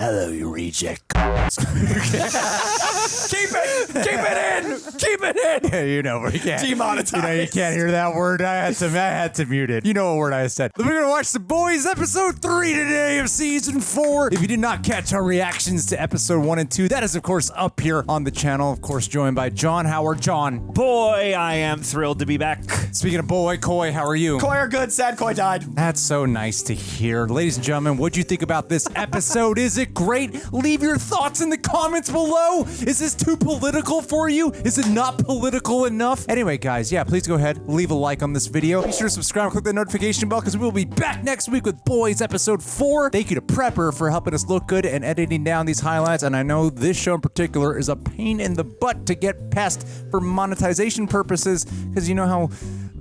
Hello, you reject. Keep it in. Yeah, you know, we can't. Demonetized. You know, you can't hear that word. I had to mute it. You know what word I said. We're gonna watch The Boys episode 3 today of season 4. If you did not catch our reactions to episode 1 and 2, that is of course up here on the channel. Of course, joined by John Howard. John. Boy, I am thrilled to be back. Speaking of boy, Coy, how are you? Coy are good, sad Coy died. That's so nice to hear. Ladies and gentlemen, what'd you think about this episode? Is it great? Leave your thoughts in the comments below. Is this too political for you? Is it not political enough? Anyway, guys, yeah, please go ahead, leave a like on this video. Be sure to subscribe and click the notification bell because we will be back next week with Boys episode 4. Thank you to Prepper for helping us look good and editing down these highlights. And I know this show in particular is a pain in the butt to get past for monetization purposes because you know how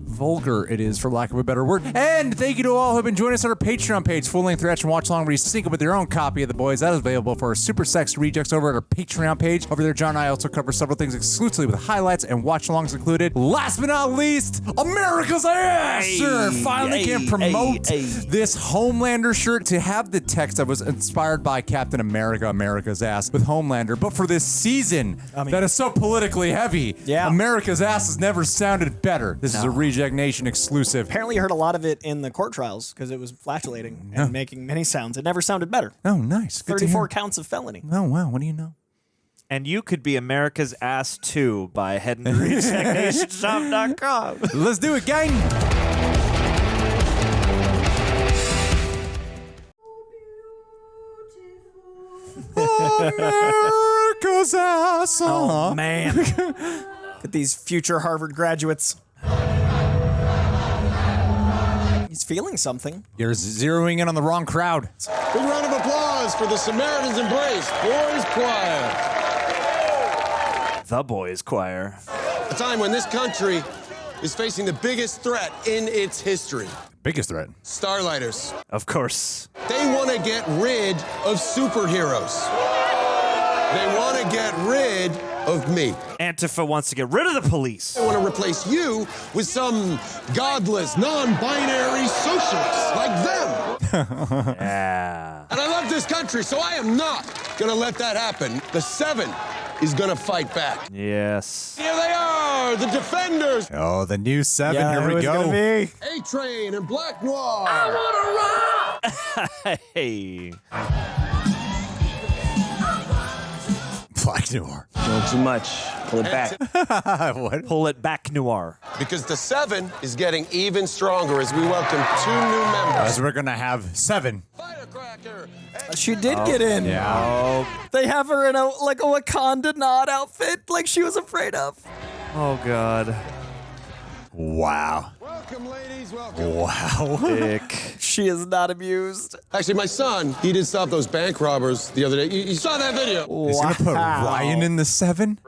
vulgar it is, for lack of a better word. And thank you to all who have been joining us on our Patreon page, full-length reaction watch along where you sync up with your own copy of The Boys. That is available for our Super Sex Rejects over at our Patreon page. Over there, John and I also cover several things exclusively with highlights and watch-alongs included. Last but not least, America's ass shirt finally can promote this Homelander shirt to have the text that was inspired by Captain America, America's ass, with Homelander. But for this season that is so politically heavy, America's ass has never sounded better. This is a Reject Nation exclusive. Apparently you heard a lot of it in the court trials because it was flatulating and making many sounds. It never sounded better. Oh, nice. Good 34 counts of felony. Oh, wow. What do you know? And you could be America's ass too by heading to rejectnationshop.com. Let's do it, gang. America's ass. Oh, man. Look at these future Harvard graduates. He's feeling something. You're zeroing in on the wrong crowd. Big round of applause for the Samaritan's Embrace Boys Choir. The Boys Choir. A time when this country is facing the biggest threat in its history. Biggest threat. Starlighters. Of course. They want to get rid of superheroes. They want to get rid of me. Antifa wants to get rid of the police. They want to replace you with some godless, non-binary socialists like them. Yeah. And I love this country, so I am not going to let that happen. The 7 is going to fight back. Yes. Here they are, the Defenders. Oh, the new 7. Yeah, Here we go. A-Train and Black Noir. I want to rock. Hey. Black Noir. Not too much. Pull it back. What? Pull it back, Noir. Because the 7 is getting even stronger as we welcome 2 new members. As we're gonna have 7. Firecracker. She did get in. Yeah. They have her in a Wakanda nod outfit like she was afraid of. Oh, God. Wow. Welcome, ladies. Welcome. Wow. Dick. She is not amused. Actually, my son, he did stop those bank robbers the other day. You saw that video? He's gonna put Ryan in the 7?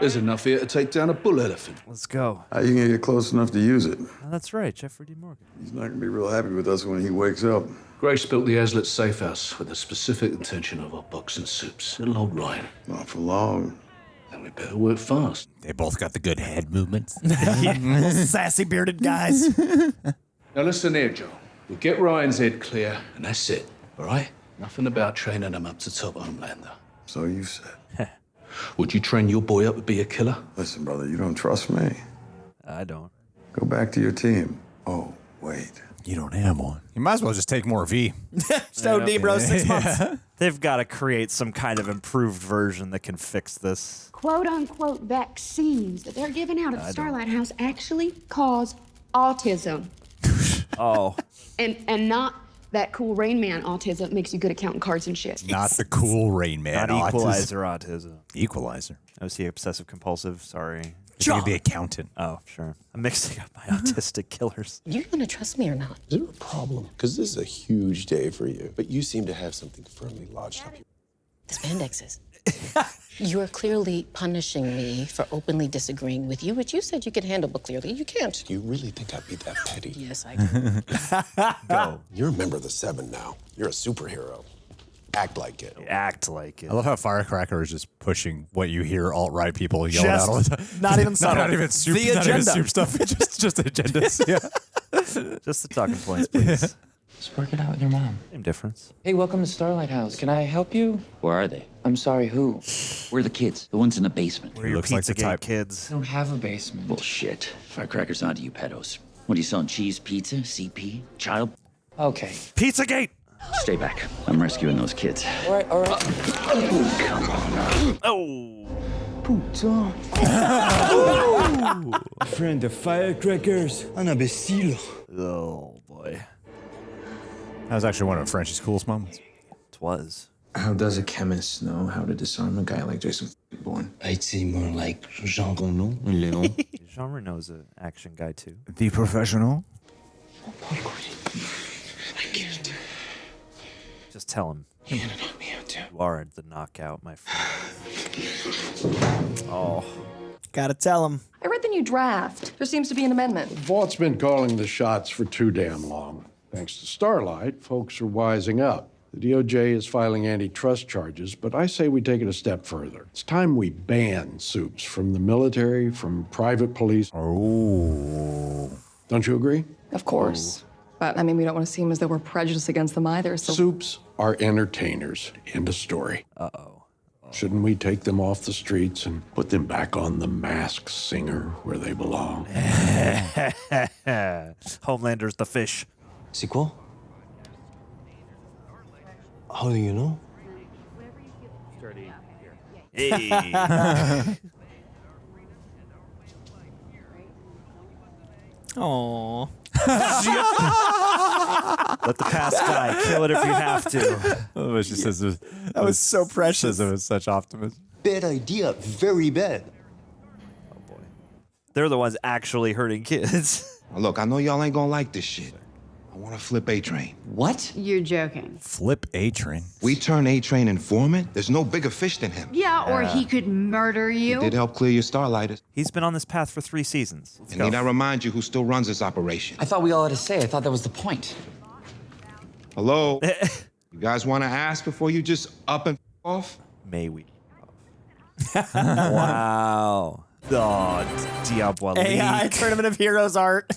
There's enough here to take down a bull elephant. Let's go. How you gonna get close enough to use it? Oh, that's right, Jeffrey D. Morgan. He's not gonna be real happy with us when he wakes up. Grace built the Escalates safe house with the specific intention of our books and soups. Little old Ryan. Not for long. Then we better work fast. They both got the good head movements. Sassy bearded guys. Now listen here, Joe. We'll get Ryan's head clear, and that's it, all right? Nothing about training him up to top Homelander. So you said. Would you train your boy up to be a killer? Listen, brother, you don't trust me. I don't. Go back to your team. Oh, wait. You don't have one. You might as well just take more V. So deep, bro. 6 months. They've got to create some kind of improved version that can fix this. Quote-unquote vaccines that they're giving out at the Starlight House actually cause autism. Oh. And not that cool Rain Man autism makes you good at counting cards and shit. Not the cool Rain Man. Not equalizer autism. Equalizer. Oh, is he obsessive compulsive? Sorry. You're the accountant. Oh, sure. I'm mixing up my autistic killers. You gonna trust me or not? Is there a problem? Because this is a huge day for you, but you seem to have something firmly lodged up your... The spandexes. You're clearly punishing me for openly disagreeing with you, which you said you could handle, but clearly you can't. You really think I'd be that petty? Yes, I do. Go. You're a member of the 7 now. You're a superhero. Act like it. Act like it. I love how Firecracker is just pushing what you hear alt-right people yell out all the time. Not even subtle. Not even soup, The not even agenda. soup stuff. just agendas. Yeah. Just the talking points, please. Just work it out with your mom. Same difference. Hey, welcome to Starlight House. Can I help you? Where are they? I'm sorry, who? We're the kids, the ones in the basement. We're your looks like the Pizzagate type. kids. I don't have a basement. Bullshit. Firecrackers onto you pedos. What are you selling? Cheese, pizza, CP, child? Okay. Pizzagate! Stay back. I'm rescuing those kids. All right, all right. Come on now. Oh! Friend of firecrackers, un imbécile. Oh, boy. That was actually one of Frenchie's coolest moments. It was. How does a chemist know how to disarm a guy like Jason Bourne? I'd say more like Jean Reno, Leon. Jean Reno's an action guy, too. The professional. I can't. Just tell him. You gotta knock me out, too. You are the knockout, my friend. Oh. Gotta tell him. I read the new draft. There seems to be an amendment. Vaught's been calling the shots for too damn long. Thanks to Starlight, folks are wising up. The DOJ is filing antitrust charges, but I say we take it a step further. It's time we ban supes from the military, from private police. Oh. Don't you agree? Of course. But, I mean, we don't want to seem as though we're prejudiced against them either, so... Supes are entertainers. End of story. Uh-oh. Shouldn't we take them off the streets and put them back on The Masked Singer where they belong? Homelander's the fish. C'est quoi? How do you know? Hey. Aww. Let the past die. Kill it if you have to. Oh, she says it was, That was so precious. Says it was such optimism. Bad idea, very bad. Oh, boy. They're the ones actually hurting kids. Look, I know y'all ain't gonna like this shit. I want to flip A-Train. What? You're joking. Flip A-Train. We turn A-Train informant. There's no bigger fish than him. Yeah, or he could murder you. He did help clear your Starlighters. He's been on this path for 3 seasons. Let's And go. need I remind you who still runs this operation? I thought we all had a say. I thought that was the point. Hello? You guys want to ask before you just up and off? May we? Wow. Oh, Diabolique. AI Tournament of Heroes art.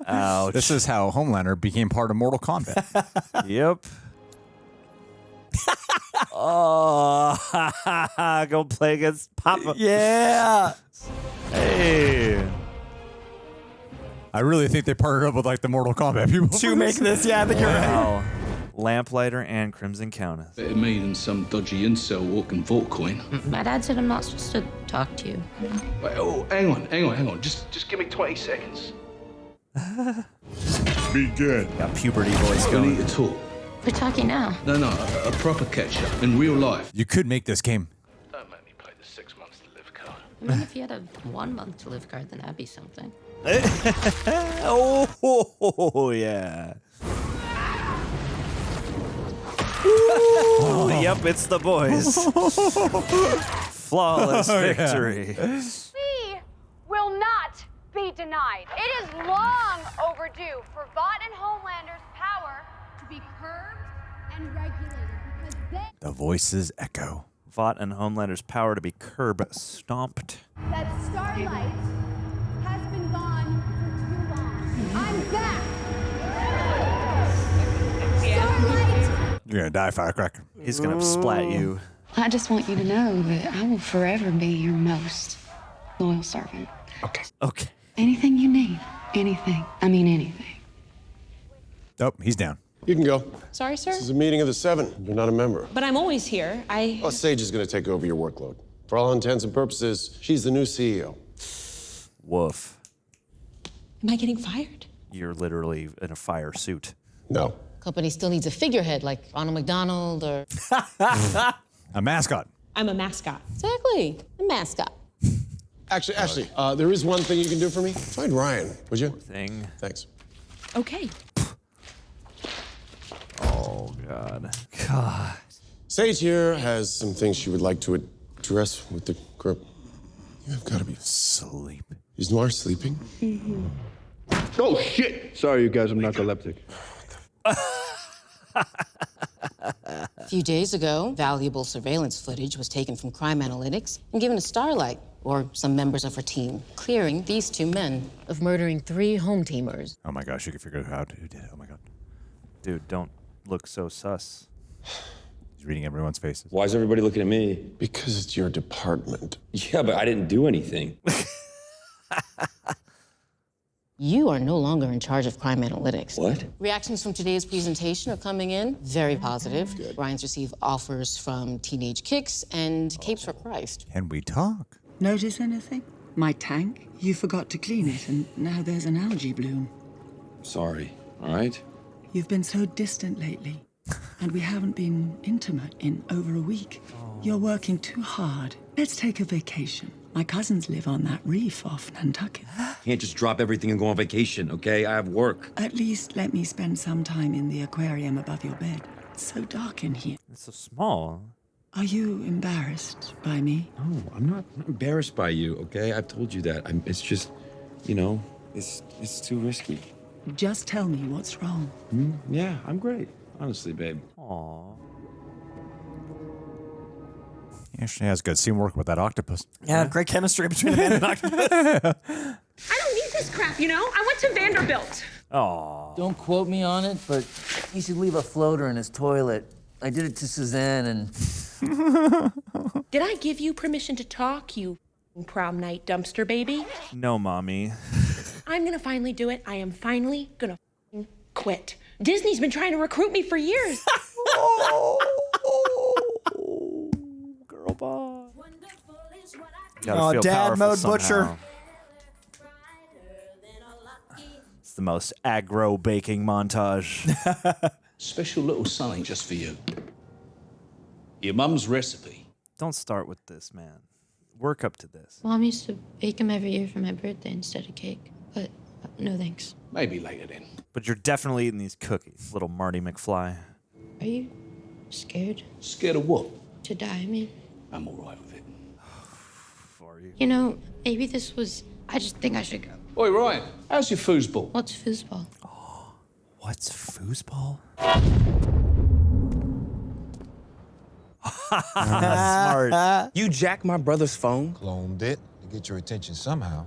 Ouch. This is how Homelander became part of Mortal Kombat. Yep. Oh, go play against Papa. Yeah. Hey. I really think they partnered up with like the Mortal Kombat people To make this, yeah, I think you're right. Wow. Lamplighter and Crimson Countess. Better me than some dodgy incel walking vault coin. My dad said I'm not supposed to talk to you. Wait, oh, hang on. Just give me 20 seconds. Begin. Got puberty voice I going. need to talk. We're talking now. No, a proper catch-up in real life. You could make this game. Don't make me play the 6 months to live card. I mean, if you had a 1 month to live card, then that'd be something. Oh, yeah. Yep, it's the boys. Flawless victory. We will not be denied. It is long overdue for Vought and Homelander's power to be curbed and regulated because they... The voices echo. Vought and Homelander's power to be curb stomped. That Starlight has been gone for too long. I'm back. Starlight! You're gonna die, Firecracker. He's gonna splat you. I just want you to know that I will forever be your most loyal servant. Okay. Anything you need. Anything. I mean anything. Oh, he's down. You can go. Sorry, sir? This is a meeting of the 7. You're not a member. But I'm always here. Well, Sage is going to take over your workload. For all intents and purposes, she's the new CEO. Woof. Am I getting fired? You're literally in a fire suit. No. Company still needs a figurehead like Ronald McDonald or... A mascot. I'm a mascot. Exactly. A mascot. Actually, Ashley, there is one thing you can do for me. Find Ryan, would you? Thing. Thanks. Okay. Oh, God. God. Sage here has some things she would like to address with the group. You have got to be asleep. Is Noir sleeping? Mm-hmm. Oh, shit! Sorry, you guys, I'm narcoleptic. A few days ago, valuable surveillance footage was taken from crime analytics and given to Starlight. or some members of her team, clearing these 2 men of murdering 3 home teamers. Oh my gosh, you can figure out who did it. Oh my god. Dude, don't look so sus. He's reading everyone's faces. Why is everybody looking at me? Because it's your department. Yeah, but I didn't do anything. You are no longer in charge of crime analytics. What? Reactions from today's presentation are coming in very positive. Ryan's received offers from Teenage Kicks and Capes for Christ. Can we talk? Notice anything? My tank? You forgot to clean it, and now there's an algae bloom. Sorry, all right? You've been so distant lately, and we haven't been intimate in over a week. You're working too hard. Let's take a vacation. My cousins live on that reef off Nantucket. Can't just drop everything and go on vacation, okay? I have work. At least let me spend some time in the aquarium above your bed. It's so dark in here. It's so small. Are you embarrassed by me? No, I'm not embarrassed by you, okay? I've told you that. It's just, you know, it's too risky. Just tell me what's wrong. Yeah, I'm great. Honestly, babe. Aww. Yeah, she has good teamwork with that octopus. Yeah, great chemistry between the man and octopus. I don't need this crap, you know? I went to Vanderbilt. Aww. Don't quote me on it, but he should leave a floater in his toilet. I did it to Suzanne and... Did I give you permission to talk, you prom night dumpster baby? No, mommy. I'm gonna finally do it. I am finally gonna quit. Disney's been trying to recruit me for years. Girl boss. Oh, dad mode Butcher. It's the most aggro baking montage. Special little something just for you. Your mum's recipe. Don't start with this, man. Work up to this. Mom used to bake him every year for my birthday instead of cake, but no thanks. Maybe later then. But you're definitely eating these cookies, little Marty McFly. Are you scared? Scared of what? To die, I mean. I'm all right with it. For you. You know, maybe this was... I just think I should go. Oi, Ryan, how's your foosball? What's foosball? What's foosball? Smart. You jacked my brother's phone? Cloned it to get your attention somehow.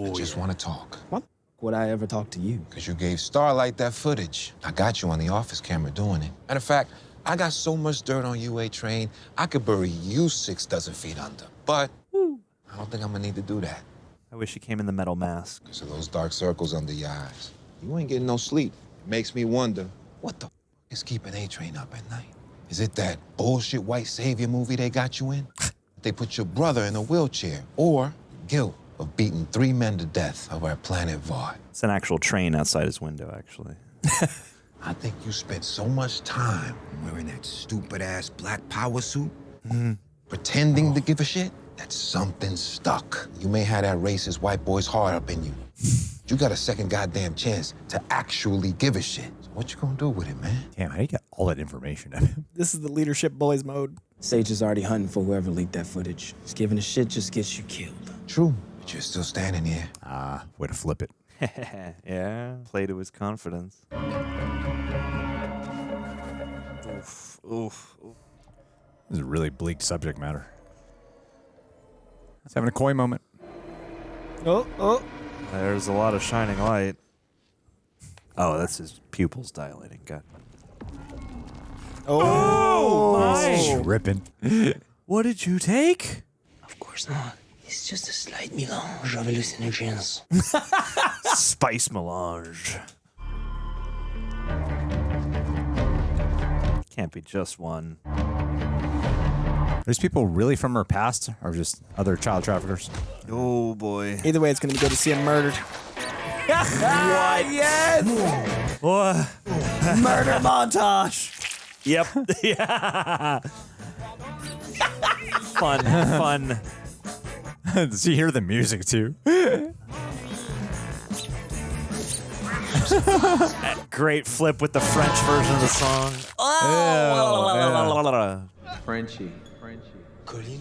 I just want to talk. What would I ever talk to you? Because you gave Starlight that footage. I got you on the office camera doing it. Matter of fact, I got so much dirt on you, A-Train, I could bury you 6 dozen feet under. But I don't think I'm gonna need to do that. I wish he came in the metal mask. Because of those dark circles under your eyes. You ain't getting no sleep. It makes me wonder, what the is keeping A-Train up at night? Is it that bullshit white savior movie they got you in? They put your brother in a wheelchair. Or guilt of beating 3 men to death over at Planet Vard. It's an actual train outside his window, actually. I think you spent so much time wearing that stupid-ass black power suit, pretending to give a shit, that something stuck. You may have that racist white boy's heart up in you. You got a second goddamn chance to actually give a shit. So what you gonna do with it, man? Damn, how do you get all that information out of him? This is the leadership boys mode. Sage is already hunting for whoever leaked that footage. Just giving a shit just gets you killed. True, but you're still standing here. Ah, way to flip it. Yeah, play to his confidence. Oof. This is a really bleak subject matter. Let's having a koi moment. Oh. There's a lot of shining light. Oh, that's his pupils dilating. God. Oh, my. Tripping. What did you take? Of course not. It's just a slight mélange of hallucinogens. Spice melange. Can't be just one. Are these people really from her past or just other child traffickers? Oh, boy. Either way, it's going to be good to see him murdered. What? Yes! What? Murder montage. Yep. Yeah. Fun. Does he hear the music too? That great flip with the French version of the song. Oh, Frenchie. Colleen?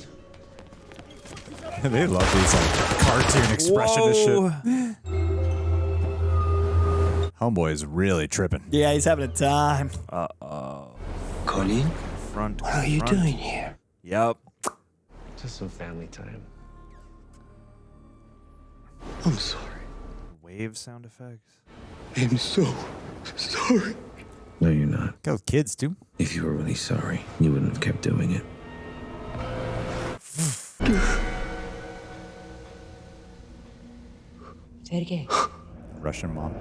They love these like cartoon expressionist shit. Homeboy is really tripping. Yeah, he's having a time. Uh-oh. Colleen? Front. What are you doing here? Yep. Just some family time. I'm sorry. Wave sound effects. I'm so sorry. No, you're not. Go kids, too. If you were really sorry, you wouldn't have kept doing it. Sergey. Russian mom.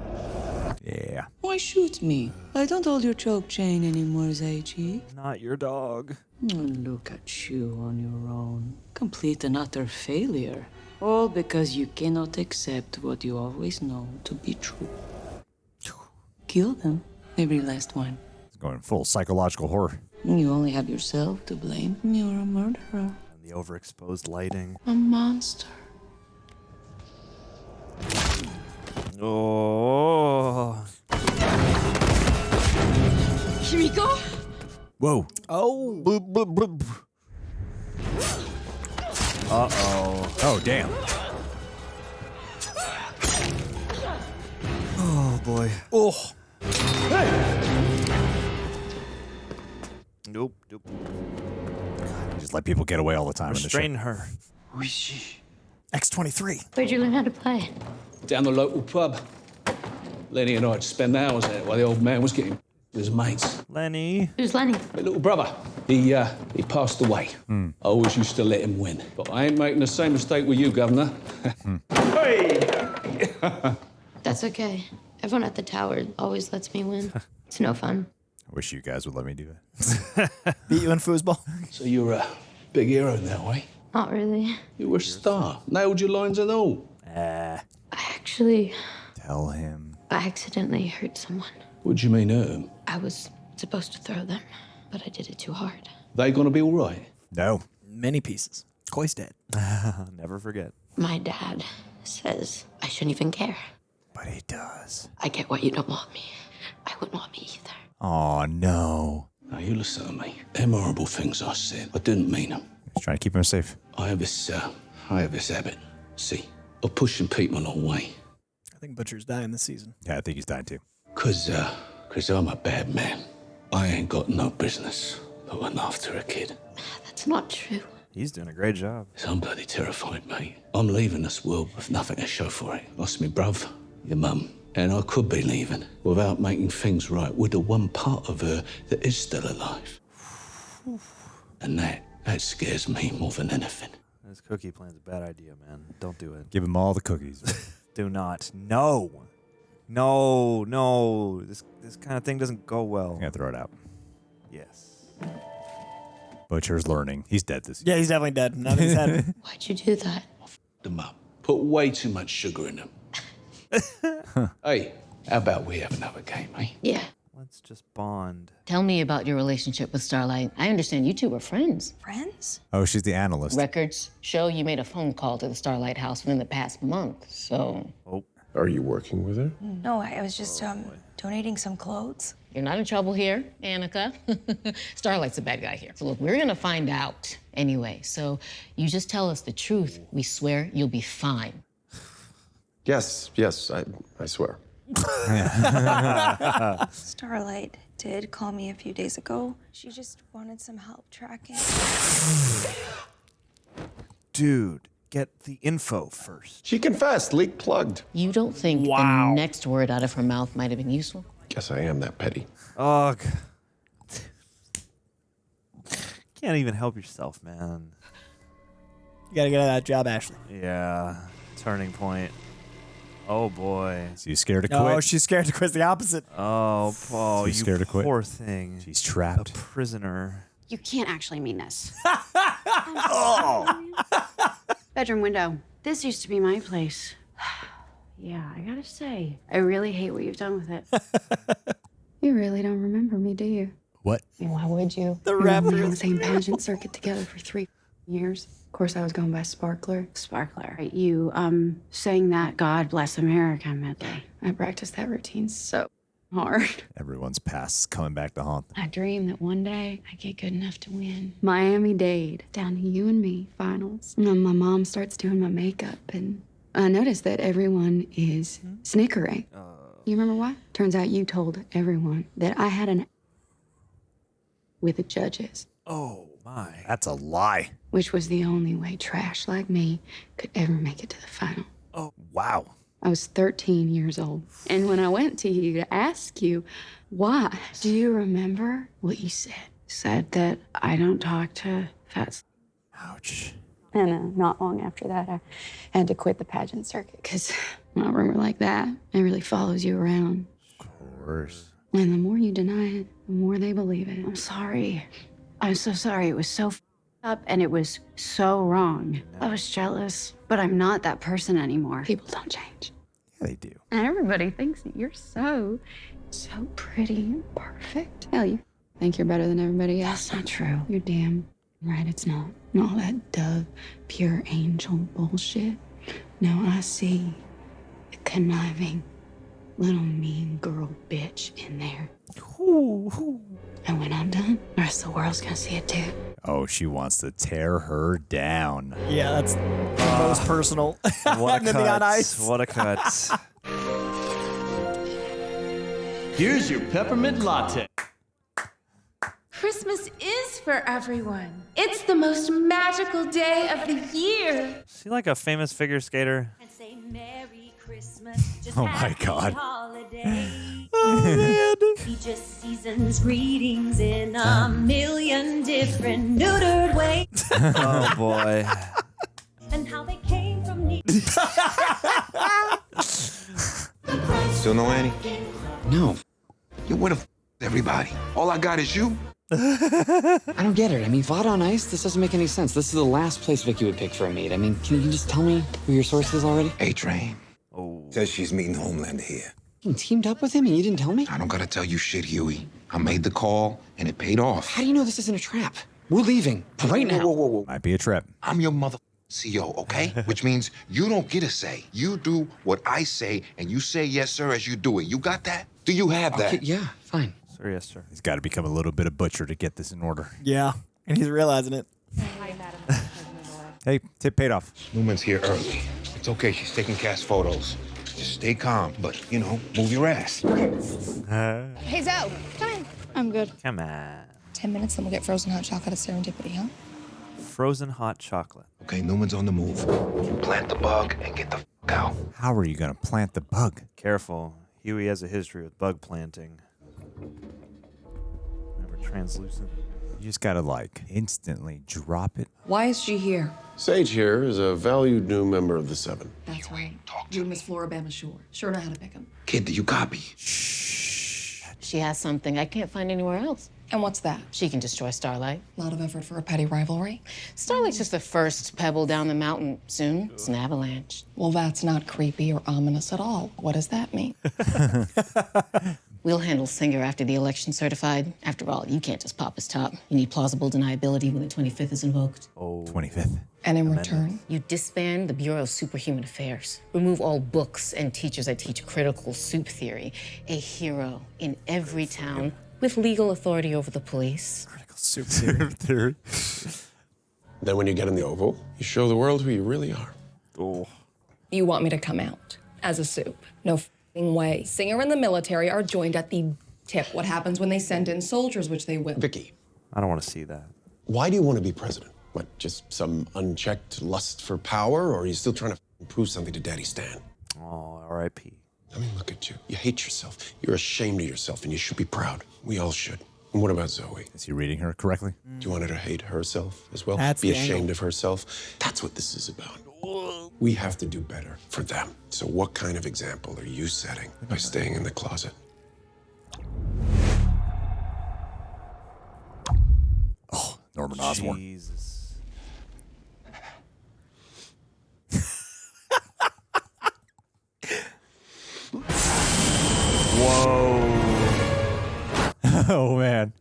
Yeah. Why shoot me? I don't hold your choke chain anymore, Zaichi. Not your dog. Look at you on your own. Complete and utter failure. All because you cannot accept what you always know to be true. Kill them. Every last one. It's going full psychological horror. You only have yourself to blame. You're a murderer. And the overexposed lighting. A monster. Oh. Kimiko? Whoa. Oh. Uh-oh. Oh, damn. Oh, boy. Oh. Nope. Just let people get away all the time. Restrain in the show. her. Who is she? X-23. Where'd you learn how to play? Down the local pub. Lenny and I'd spend hours there while the old man was getting with his mates. Lenny. Who's Lenny? My little brother. He passed away. I always used to let him win. But I ain't making the same mistake with you, Governor. Hey! That's okay. Everyone at the tower always lets me win. It's no fun. I wish you guys would let me do it. Beat you in foosball. So you're a big hero now, eh? Not really. You were a star. Nailed your lines and all. I actually, Tell him. I accidentally hurt someone. What do you mean hurt 'em? I was supposed to throw them, but I did it too hard. They gonna be all right? No. Many pieces. Coy's dead. Never forget. My dad says I shouldn't even care. But he does. I get why you don't want me. I wouldn't want me either. Oh, no. Now you listen to me. Them horrible things I said, I didn't mean them. He's trying to keep him safe. I have this habit, see, of pushing people away. I think Butcher's dying this season. Yeah, I think he's dying too. Cause I'm a bad man. I ain't got no business looking after a kid. That's not true. He's doing a great job. So I'm bloody terrified, mate. I'm leaving this world with nothing to show for it. Lost me bruv, your mum, and I could be leaving without making things right with the one part of her that is still alive. And that scares me more than anything. This cookie plan's a bad idea, man. Don't do it. Give him all the cookies. Do not. No. No. This kind of thing doesn't go well. I'm gonna throw it out. Yes. Butcher's learning. He's dead this year. Yeah, he's definitely dead. None of his head. Why'd you do that? Them up. Put way too much sugar in them. Hey, how about we have another game, eh? Yeah. Let's just bond. Tell me about your relationship with Starlight. I understand you two were friends. Friends? Oh, she's the analyst. Records show you made a phone call to the Starlight house within the past month, so... Oh. Are you working with her? No, I was just donating some clothes. You're not in trouble here, Annika. Starlight's the bad guy here. So look, we're gonna find out anyway. So you just tell us the truth. We swear you'll be fine. Yes, I swear. Starlight did call me a few days ago. She just wanted some help tracking. Dude, get the info first. She confessed, leak plugged. You don't think the next word out of her mouth might have been useful? Guess I am that petty. Oh, can't even help yourself, man. You gotta get out of that job, Ashley. Yeah, turning point. Oh boy. So you scared to quit? No, she's scared to quit. The opposite. Oh, Paul, She's scared to quit? Poor thing. She's trapped. A prisoner. You can't actually mean this. Oh. Bedroom window. This used to be my place. Yeah, I gotta say, I really hate what you've done with it. You really don't remember me, do you? What? Why would you? The We rapper. were on the same pageant circuit together for 3 years. Of course, I was going by Sparkler. Sparkler. You, sang that God Bless America medley. I practiced that routine so hard. Everyone's past is coming back to haunt them. I dream that one day I get good enough to win. Miami-Dade, down to you and me, finals. And my mom starts doing my makeup, and I notice that everyone is snickering. You remember why? Turns out you told everyone that I had an with the judges. Oh, my. That's a lie. Which was the only way trash like me could ever make it to the final. Oh, wow. I was 13 years old. And when I went to you to ask you why, do you remember what you said? Said that I don't talk to fat. Ouch. And not long after that, I had to quit the pageant circuit because a rumor like that, it really follows you around. Of course. And the more you deny it, the more they believe it. I'm sorry. I'm so sorry. It was so up and it was so wrong. I was jealous, but I'm not that person anymore. People don't change. Yeah, they do. And everybody thinks that you're so pretty and perfect. Hell, you think you're better than everybody else. That's not true. You're damn right it's not. And all that dove, pure angel bullshit. No, I see the conniving little mean girl bitch in there. And when I'm done, the rest of the world's gonna see it too. Oh, she wants to tear her down. Yeah, that's the most personal. What a Nothing on cut. ice. What a cut. Here's your peppermint latte. Christmas is for everyone. It's the most magical day of the year. Is he like a famous figure skater? Oh my God. Oh man. He just seasons greetings in a million different neutered ways. Oh boy. And how they came from me. Still no Annie? No. You where the f everybody? All I got is you? I don't get it. I mean, Vada on Ice, this doesn't make any sense. This is the last place Vicky would pick for a meet. I mean, can you just tell me who your source is already? A-Train. Oh. Says she's meeting Homelander here. You teamed up with him and you didn't tell me? I don't gotta tell you shit, Hughie. I made the call and it paid off. How do you know this isn't a trap? We're leaving right now. Whoa. Might be a trap. I'm your mother CO, okay? Which means you don't get a say. You do what I say and you say yes, sir, as you do it. You got that? Do you have that? Okay, yeah, fine. Sir, yes, sir. He's got to become a little bit of butcher to get this in order. Yeah, and he's realizing it. Hey, tip paid off. Newman's here early. It's okay, she's taking cast photos. Just stay calm, but, you know, move your ass. Hey, Zoe, come in. I'm good. Come on. 10 minutes, then we'll get frozen hot chocolate at Serendipity, huh? Frozen hot chocolate. Okay, Newman's on the move. You plant the bug and get the f out. How are you going to plant the bug? Careful. Hughie has a history with bug planting. Remember translucent? You just got to, like, instantly drop it. Why is she here? Sage here is a valued new member of the Seven. That's right. You and Miss Floribama Shore. Sure know how to pick them. Kid, do you copy? She has something I can't find anywhere else. And what's that? She can destroy Starlight. A lot of effort for a petty rivalry. Starlight's just the first pebble down the mountain. Soon, it's an avalanche. Well, that's not creepy or ominous at all. What does that mean? We'll handle Singer after the election's certified. After all, you can't just pop his top. You need plausible deniability when the 25th is invoked. Oh. 25th. And in return? You disband the Bureau of Superhuman Affairs. Remove all books and teachers that teach critical soup theory. A hero in every town with legal authority over the police. Critical soup theory. Then when you get in the Oval, you show the world who you really are. Oh. You want me to come out as a soup? No f***ing way. Singer and the military are joined at the tip. What happens when they send in soldiers, which they will? Vicky. I don't want to see that. Why do you want to be president? What, just some unchecked lust for power, or are you still trying to prove something to Daddy Stan? Oh, R.I.P. I mean, look at you. You hate yourself. You're ashamed of yourself, and you should be proud. We all should. And what about Zoe? Is he reading her correctly? Do you want her to hate herself as well? That's be the ashamed angle. of herself? That's what this is about. We have to do better for them. So what kind of example are you setting by staying in the closet? Oh, Norman Osborn. Jesus. Whoa. Oh, man.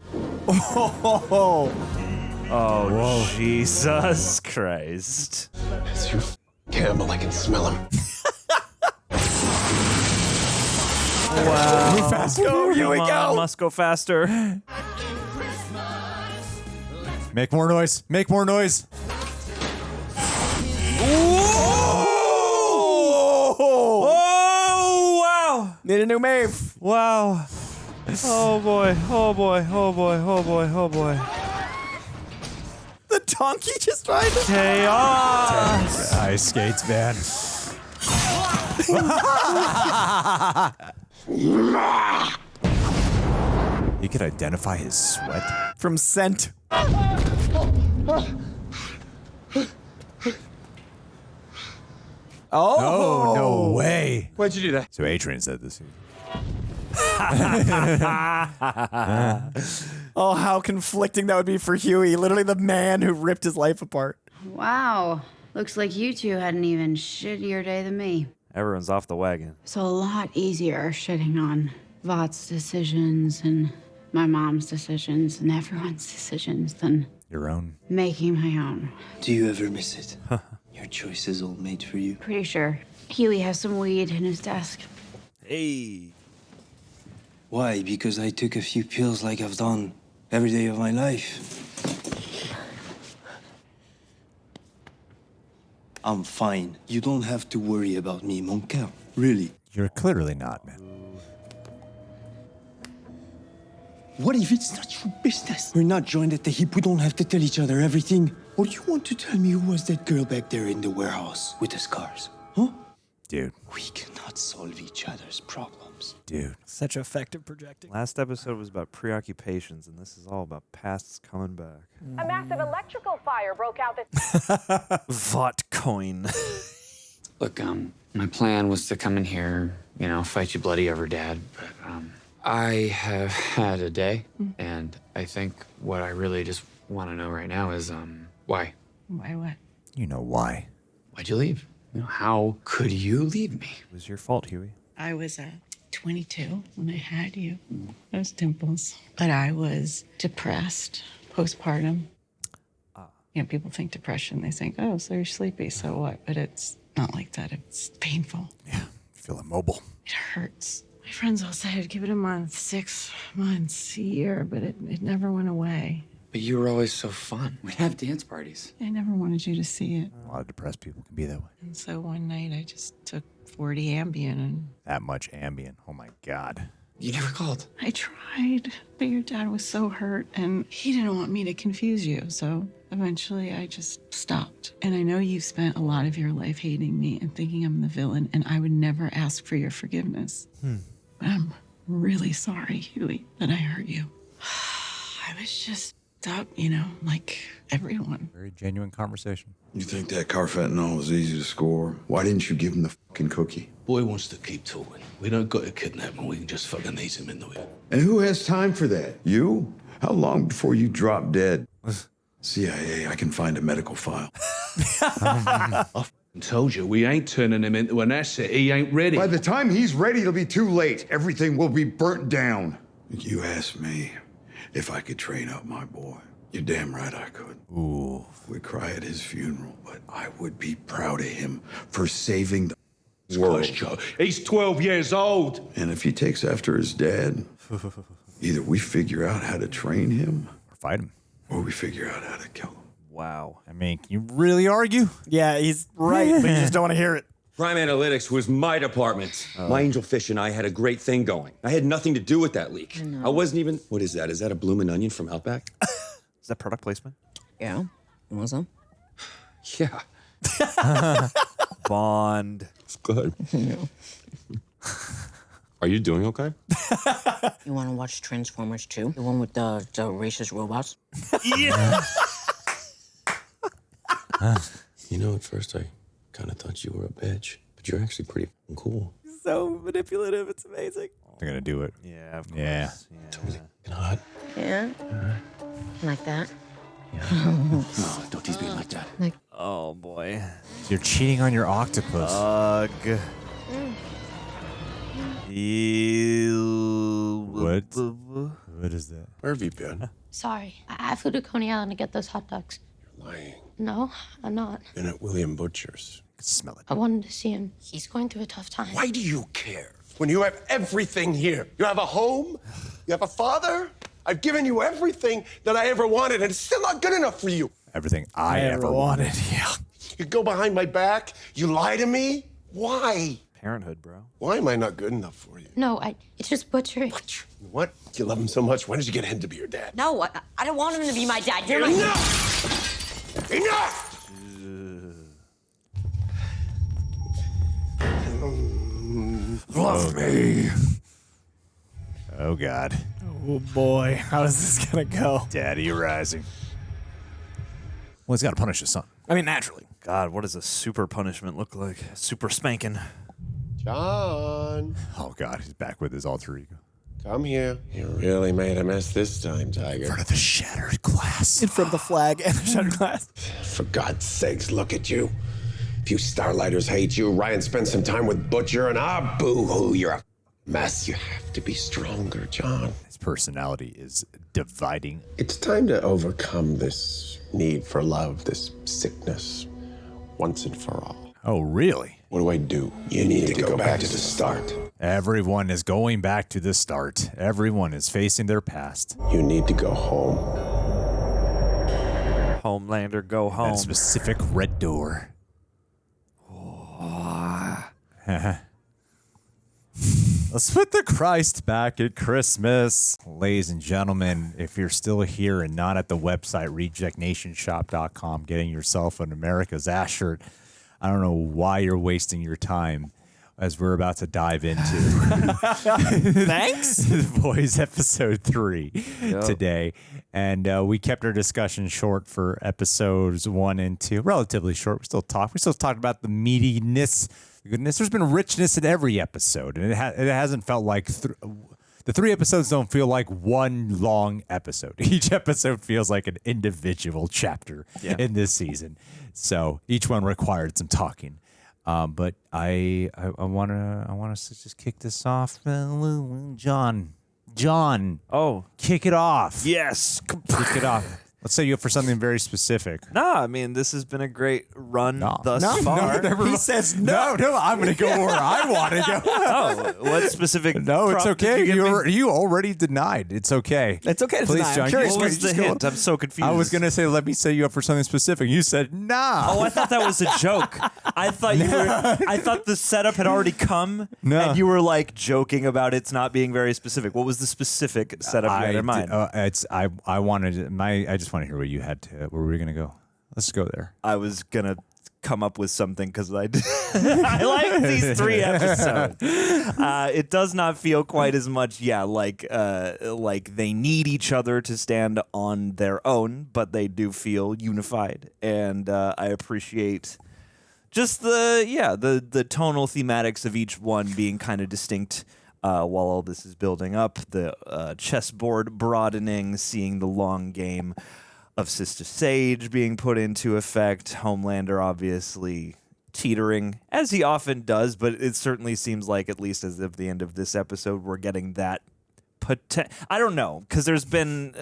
Oh, Oh, Whoa. Jesus Christ. It's you, Campbell. I can smell him. Wow. Move fast. Go, here we Come go. on, must go faster. Make more noise. Make more noise. Oh, wow. need a new Maeve. Wow. Oh, boy. Oh, boy. Oh, boy. Oh, boy. Oh, boy. The donkey just tried to. Chaos. Ice skates, man. You could identify his sweat from scent. Oh, no way. Why'd you do that? So Adrian said this. Oh, how conflicting that would be for Hughie. Literally the man who ripped his life apart. Wow. Looks like you two had an even shittier day than me. Everyone's off the wagon. It's a lot easier shitting on Vought's decisions and my mom's decisions and everyone's decisions than your own. Making my own. Do you ever miss it? Your choices all made for you. Pretty sure Hughie has some weed in his desk. Hey. Why? Because I took a few pills like I've done every day of my life. I'm fine. You don't have to worry about me, mon cœur. Really. You're clearly not, man. What if it's not your business? We're not joined at the hip. We don't have to tell each other everything. Or you want to tell me who was that girl back there in the warehouse with the scars? Huh? Dude. We cannot solve each other's problems. Dude. Such effective projecting. Last episode was about preoccupations, and this is all about pasts coming back. A massive electrical fire broke out this. Vought coin. Look, my plan was to come in here, fight you bloody over Dad, but I have had a day, and I think what I really just want to know right now is, why? Why what? You know why. Why'd you leave? How could you leave me? It was your fault, Hughie. I was 22 when I had you. Those dimples. But I was depressed, postpartum. People think depression, they think, oh, so you're sleepy, so what? But it's not like that. It's painful. Yeah, feel immobile. It hurts. My friends all said I'd give it a month, 6 months, a year, but it never went away. But you were always so fun. We'd have dance parties. I never wanted you to see it. A lot of depressed people can be that way. And so one night I just took 40 Ambien and... That much Ambien. Oh my God. You never called. I tried, but your dad was so hurt and he didn't want me to confuse you. So eventually I just stopped. And I know you've spent a lot of your life hating me and thinking I'm the villain, and I would never ask for your forgiveness. But I'm really sorry, Hughie, that I hurt you. I was just up, like everyone. Very genuine conversation. You think that car fentanyl was easy to score? Why didn't you give him the fucking cookie? Boy wants to keep talking. We don't got to kidnap him. We can just fucking ease him into it. And who has time for that? You? How long before you drop dead? CIA, I can find a medical file. I told you, we ain't turning him into an asset. He ain't ready. By the time he's ready, it'll be too late. Everything will be burnt down. You asked me if I could train up my boy. You're damn right I could. Ooh. We'd cry at his funeral, but I would be proud of him for saving the world. Joe. He's 12 years old. And if he takes after his dad, either we figure out how to train him or fight him, or we figure out how to kill him. Wow. I mean, can you really argue? Yeah, he's right, but you just don't want to hear it. Prime Analytics was my department. My angel fish and I had a great thing going. I had nothing to do with that leak. I wasn't even... What is that? Is that a bloomin' onion from Outback? Is that product placement? Yeah. You want some? Yeah. Bond. It's good. Are you doing okay? You want to watch Transformers 2? The one with the racist robots? Yeah. At first I kind of thought you were a bitch, but you're actually pretty f***ing cool. So manipulative, it's amazing. They're gonna do it. Yeah, of course. Yeah. Totally hot. Yeah. Like that? No, don't tease me like that. Oh, boy. You're cheating on your octopus. Ugh. What? What is that? Where have you been? Sorry, I flew to Coney Island to get those hot dogs. You're lying. No, I'm not. Been at William Butcher's. I can smell it. I wanted to see him. He's going through a tough time. Why do you care when you have everything here? You have a home, you have a father. I've given you everything that I ever wanted, and it's still not good enough for you. Everything I ever wanted. Yeah. You go behind my back, you lie to me. Why? Parenthood, bro. Why am I not good enough for you? No, it's just Butcher. What? You love him so much. When did you get him to be your dad? No, I don't want him to be my dad. You're my... Enough! Enough! Love me. Oh, God. Oh, boy. How is this going to go? Daddy rising. Well, he's got to punish his son. I mean, naturally. God, what does a super punishment look like? Super spanking. John. Oh, God. He's back with his alter ego. Come here. You really made a mess this time, Tiger. In front of the shattered glass. In front of the flag and the shattered glass. For God's sakes, look at you. Few Starlighters hate you. Ryan spent some time with Butcher, and boo-hoo, you're a mess. You have to be stronger, John. His personality is dividing. It's time to overcome this need for love, this sickness, once and for all. Oh, really? What do I do? You need to go back to the start. Everyone is going back to the start. Everyone is facing their past. You need to go home. Homelander, go home. That specific red door. Let's put the Christ back at Christmas. Ladies and gentlemen, if you're still here and not at the website, rejectnationshop.com, getting yourself an America's Ass shirt, I don't know why you're wasting your time as we're about to dive into Thanks. The Boys episode 3 today. And we kept our discussion short for episodes 1 and 2. Relatively short. We still talked about the meatiness, the goodness. There's been richness in every episode. And it hasn't felt like... the 3 episodes don't feel like one long episode. Each episode feels like an individual chapter in this season. So each one required some talking. But I want to just kick this off. John. Oh. Kick it off. Yes. Kick it off. Let's say you up for something very specific. No, I mean, this has been a great run thus far. He says no, I'm going to go where I want to go. Oh, what specific No, it's prompt did okay. you give me? You already denied. It's okay. It's okay to Please, deny. John. I'm curious. What was the hint? I'm so confused. I was going to say, let me set you up for something specific. You said, nah. Oh, I thought that was a joke. I thought I thought the setup had already come, and you were like joking about it's not being very specific. What was the specific setup you had in mind? I just want to hear what you had to. Where were we going to go? Let's go there. I was gonna come up with something because I like these 3 episodes. It does not feel quite as much, like they need each other to stand on their own, but they do feel unified, and I appreciate just the tonal thematics of each one being kind of distinct. While all this is building up, the chessboard broadening, seeing the long game of Sister Sage being put into effect, Homelander obviously teetering, as he often does, but it certainly seems like, at least as of the end of this episode, we're getting that I don't know, because there's been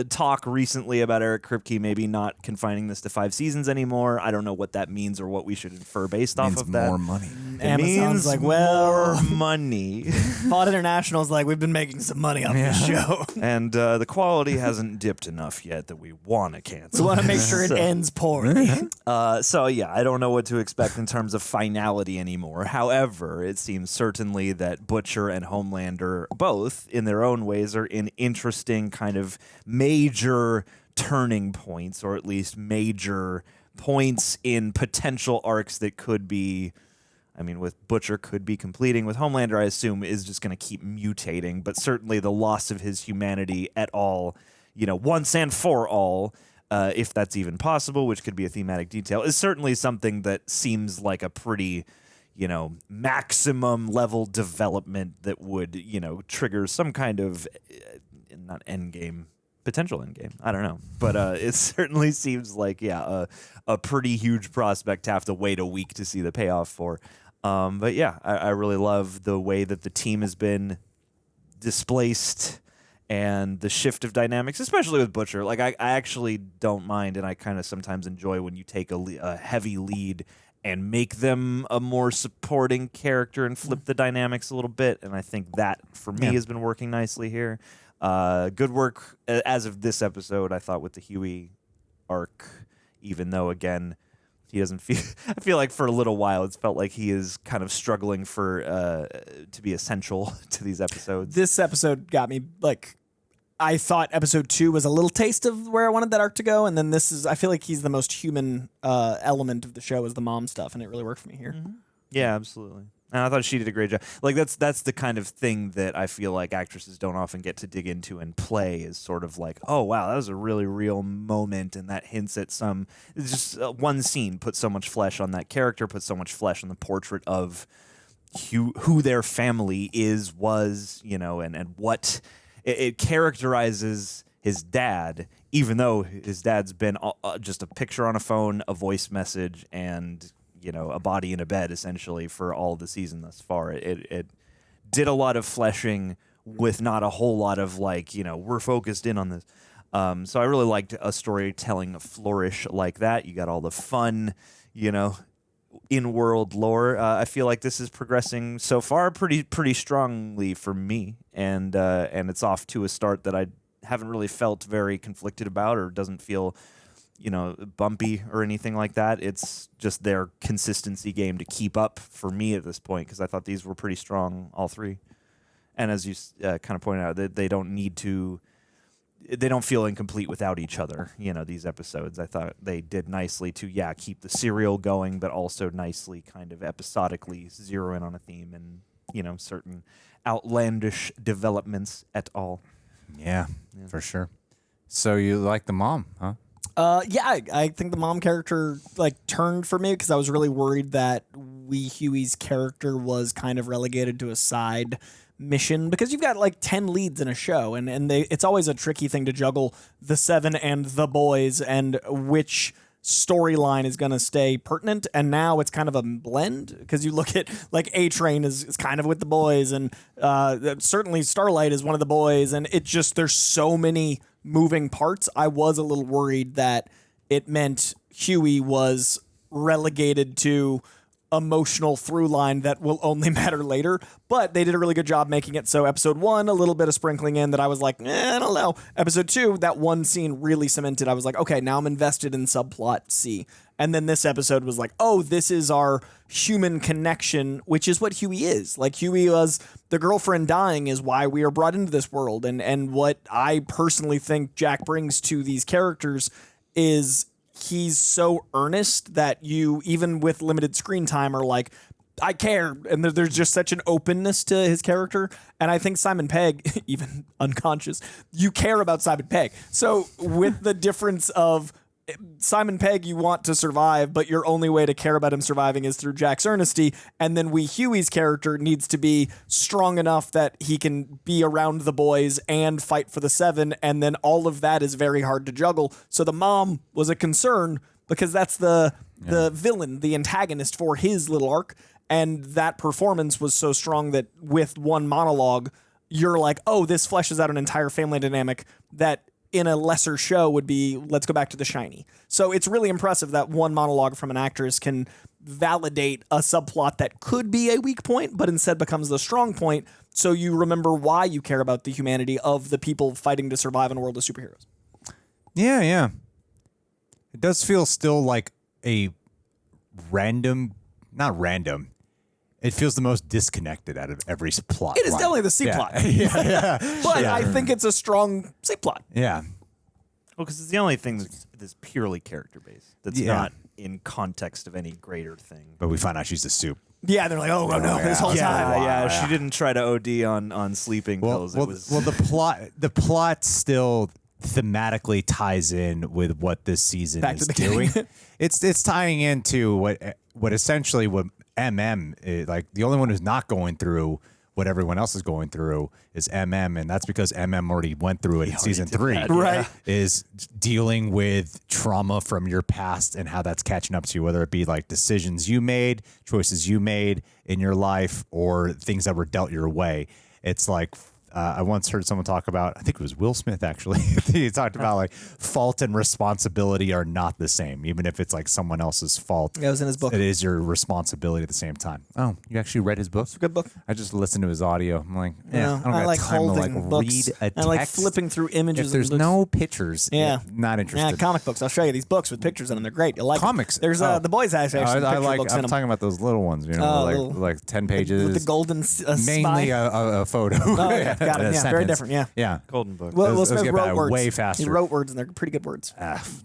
talk recently about Eric Kripke maybe not confining this to 5 seasons anymore. I don't know what that means or what we should infer based off of that. More money. Amazon's like, well, more money. Thought International's like, we've been making some money off this show. And the quality hasn't dipped enough yet that we want to cancel. We want to make sure it ends poorly. I don't know what to expect in terms of finality anymore. However, it seems certainly that Butcher and Homelander, both in their own ways, are in interesting kind of major turning points, or at least major points in potential arcs that could be, with Butcher could be completing. With Homelander, I assume, is just going to keep mutating, but certainly the loss of his humanity at all, once and for all, if that's even possible, which could be a thematic detail, is certainly something that seems like a pretty maximum level development that would, trigger some kind of, not endgame, potential endgame. I don't know. But it certainly seems like, a pretty huge prospect to have to wait a week to see the payoff for. I really love the way that the team has been displaced and the shift of dynamics, especially with Butcher. Like, I actually don't mind, and I kind of sometimes enjoy when you take a heavy lead and make them a more supporting character and flip the dynamics a little bit. And I think that, for me, has been working nicely here. Good work as of this episode, I thought, with the Hughie arc, even though, again, he doesn't feel... I feel like for a little while it's felt like he is kind of struggling to be essential to these episodes. This episode got me, I thought episode 2 was a little taste of where I wanted that arc to go, and then this is, I feel like he's the most human element of the show is the mom stuff, and it really worked for me here. Mm-hmm. Yeah, absolutely. And I thought she did a great job. Like that's the kind of thing that I feel like actresses don't often get to dig into and play, is sort of like, oh wow, that was a really real moment, and that hints at some. It's just one scene put so much flesh on that character, put so much flesh on the portrait of who their family was, and what it characterizes his dad, even though his dad's been just a picture on a phone, a voice message, and a body in a bed, essentially, for all the season thus far. It did a lot of fleshing with not a whole lot of we're focused in on this. So I really liked a storytelling flourish like that. You got all the fun, in-world lore. I feel like this is progressing so far pretty strongly for me, and it's off to a start that I haven't really felt very conflicted about, or doesn't feel bumpy or anything like that. It's just their consistency game to keep up for me at this point, because I thought these were pretty strong, all three. And as you kind of pointed out, they don't feel incomplete without each other. These episodes, I thought they did nicely to keep the serial going, but also nicely kind of episodically zero in on a theme and certain outlandish developments et al. Yeah, for sure. So you like the mom, huh? I think the mom character turned for me, because I was really worried that Hughie's character was kind of relegated to a side mission, because you've got 10 leads in a show, and it's always a tricky thing to juggle the 7 and the boys, and which storyline is going to stay pertinent. And now it's kind of a blend, because you look at A-Train is kind of with the boys, and certainly Starlight is one of the boys, and it just, there's so many moving parts. I was a little worried that it meant Hughie was relegated to emotional through line that will only matter later, but they did a really good job making it so episode 1, a little bit of sprinkling in that I was like, I don't know. Episode 2, that one scene really cemented. I was like, okay, now I'm invested in subplot C. And then this episode was like, oh, this is our human connection, which is what Hughie is. Hughie was the girlfriend dying is why we are brought into this world. And what I personally think Jack brings to these characters is he's so earnest that you, even with limited screen time, are like, I care. And there's just such an openness to his character. And I think Simon Pegg, even unconscious, you care about Simon Pegg. So with the difference of Simon Pegg, you want to survive, but your only way to care about him surviving is through Jack's earnesty. And then Hughie's character needs to be strong enough that he can be around the boys and fight for the 7. And then all of that is very hard to juggle. So the mom was a concern, because that's the villain, the antagonist for his little arc. And that performance was so strong that with one monologue, you're like, oh, this fleshes out an entire family dynamic that in a lesser show would be, let's go back to The Shiny. So it's really impressive that one monologue from an actress can validate a subplot that could be a weak point, but instead becomes the strong point. So you remember why you care about the humanity of the people fighting to survive in a world of superheroes. Yeah. It does feel still like a not random. It feels the most disconnected out of every plot. It is definitely the C plot. Yeah. But I think it's a strong C plot. Yeah. Well, because it's the only thing that's purely character-based. That's not in context of any greater thing. But we find out she's a soup. Yeah, they're like, oh no, this whole time. Yeah, she didn't try to OD on sleeping pills. Well, the plot still thematically ties in with what this season is doing. It's tying into what essentially what MM is, the only one who's not going through what everyone else is going through is MM, and that's because MM already went through it in season 3. Right. Is dealing with trauma from your past and how that's catching up to you, whether it be decisions you made, choices you made in your life, or things that were dealt your way. It's I once heard someone talk about, I think it was Will Smith actually, he talked about fault and responsibility are not the same, even if it's someone else's fault. Yeah, it was in his book. It is your responsibility at the same time. Oh, you actually read his book? It's a good book. I just listened to his audio. I'm like, I don't I got like time holding to books. read a text. I like flipping through images. If there's books. no pictures, not interested. Yeah, comic books. I'll show you these books with pictures in them. They're great. You'll like comics. Them. There's the boys actually. I'm talking about those little ones, like 10 pages. With the golden mainly a photo. Oh, yeah. Got it. Yeah, very different. Yeah. Yeah. Golden Book. Will Let's Smith get wrote back words. way faster. He wrote words, and they're pretty good words.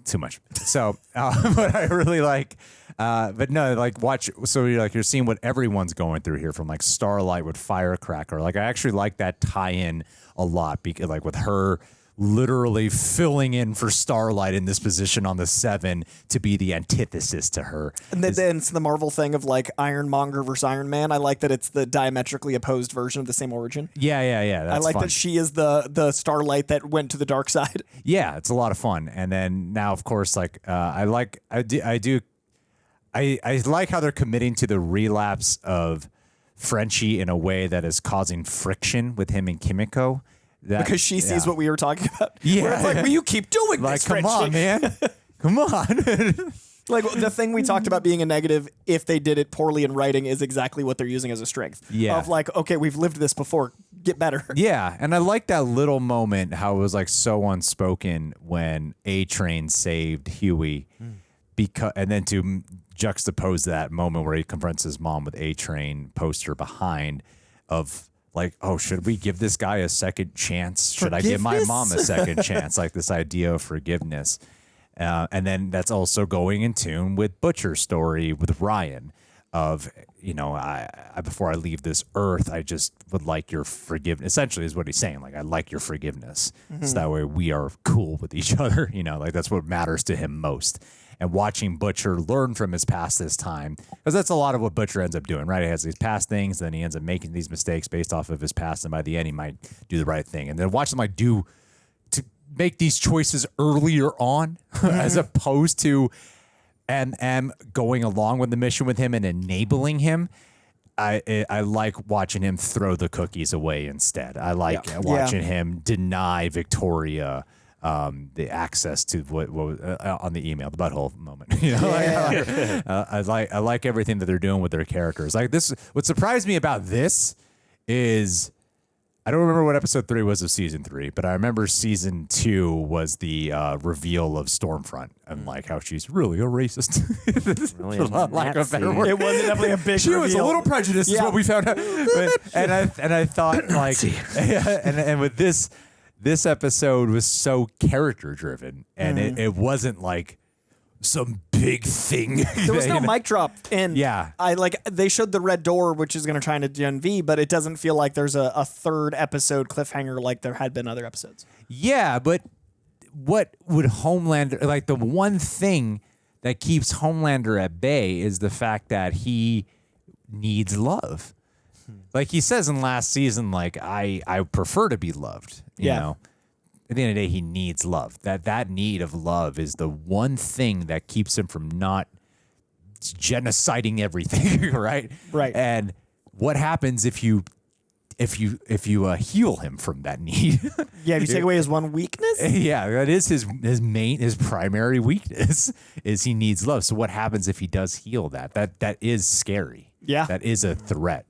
Too much. So, but I really like, but no, like watch. So you're seeing what everyone's going through here, from like Starlight with Firecracker. Like I actually like that tie-in a lot, because like with her literally filling in for Starlight in this position on the 7 to be the antithesis to her. And then it's the Marvel thing of like Ironmonger versus Iron Man. I like that it's the diametrically opposed version of the same origin. Yeah. I like that she is the Starlight that went to the dark side. Yeah, it's a lot of fun. And then now, of course, like I like how they're committing to the relapse of Frenchie in a way that is causing friction with him and Kimiko. Because she sees what we were talking about. Yeah. Where it's like, will you keep doing like, this, come Frenchie? on, man. Come on. Like the thing we talked about being a negative if they did it poorly in writing is exactly what they're using as a strength. Yeah. Of like, okay, we've lived this before. Get better. Yeah, and I like that little moment, how it was like so unspoken when A-Train saved Hughie, and then to juxtapose that moment where he confronts his mom with A-Train poster behind of like, oh, should we give this guy a second chance? Should I give my mom a second chance? Like this idea of forgiveness. And then that's also going in tune with Butcher's story with Ryan of, I before I leave this earth, I just would like your forgiveness. Essentially is what he's saying. Like, I like your forgiveness. So that way we are cool with each other. Like that's what matters to him most. And watching Butcher learn from his past this time, because that's a lot of what Butcher ends up doing, right? He has these past things, then he ends up making these mistakes based off of his past, and by the end, he might do the right thing. And then watch him make these choices earlier on, as opposed to M going along with the mission with him and enabling him. I like watching him throw the cookies away instead. I like watching him deny Victoria the access to what was on the email, the butthole moment. I like everything that they're doing with their characters. Like this, what surprised me about this is I don't remember what episode 3 was of season 3, but I remember season 2 was the reveal of Stormfront and like how she's really a racist. Really lack of a better word. It was definitely a big She reveal. was a little prejudiced, is what we found out. And I thought like, and with this episode was so character driven, and it wasn't like some big thing. There was no mic drop, and yeah, they showed the red door, which is going to try into Gen V, but it doesn't feel like there's a third episode cliffhanger like there had been other episodes. Yeah, but what would Homelander, like the one thing that keeps Homelander at bay is the fact that he needs love. Like he says in last season, like I prefer to be loved. You know, at the end of the day, he needs love. That need of love is the one thing that keeps him from not genociding everything, right? Right. And what happens if you heal him from that need? Yeah, if you take away his one weakness. Yeah, that is his primary weakness is he needs love. So what happens if he does heal that? That is scary. Yeah, that is a threat.